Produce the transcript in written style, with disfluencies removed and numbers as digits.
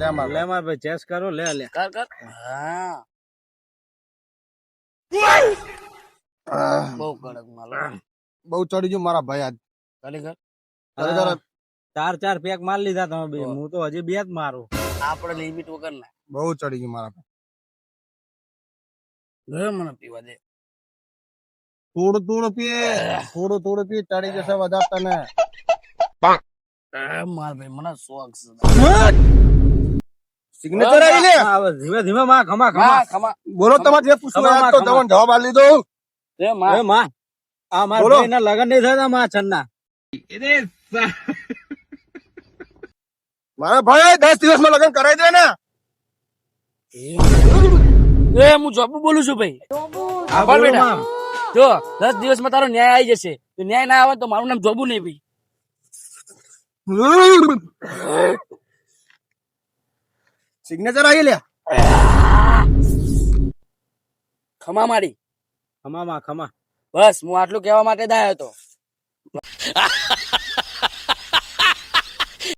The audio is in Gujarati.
લે માર ભાઈ ચેસ કરો લે લે કર કર હા બહુ કડક માલ બહુ ચડી ગયું મારા ભાઈ આજ ખરેખર ખરેખર ચાર પેક માર લીધા તમે બે હું તો હજી બે જ મારું આપણે લિમિટ વગર ના બહુ ચડી ગયું મારા ભાઈ ગયો મને પીવા દે થોડું પીએ થોડું પી ચડી જશે વધારે તને માર ભાઈ મને શોખ છે સિગ્નેચર આવી લે ધીમે ધીમે માં ખમા હા ખમા બોલો તમારે જે પૂછવું હોય આજ તો તમને જવાબ આલી લીધો એ માં એ માં આ મારા બોલો. ભાઈના લગન નહીં થતા માં છન્ના મારા ભાઈ 10 દિવસમાં લગ્ન કરાવી દે ને એ હું જોબ બોલું છું ભાઈ આ બોલ બોલો બેટા. માં જો 10 દિવસમાં તારો ન્યાય આવી જશે તો ન્યાય ના આવે તો મારું નામ જોબુ નહીં ભાઈ સિગ્નેચર આવી લે ખમા મારી ખમા માં ખમા બસ હું આટલું કહેવા માટે જ આવ્યો હતો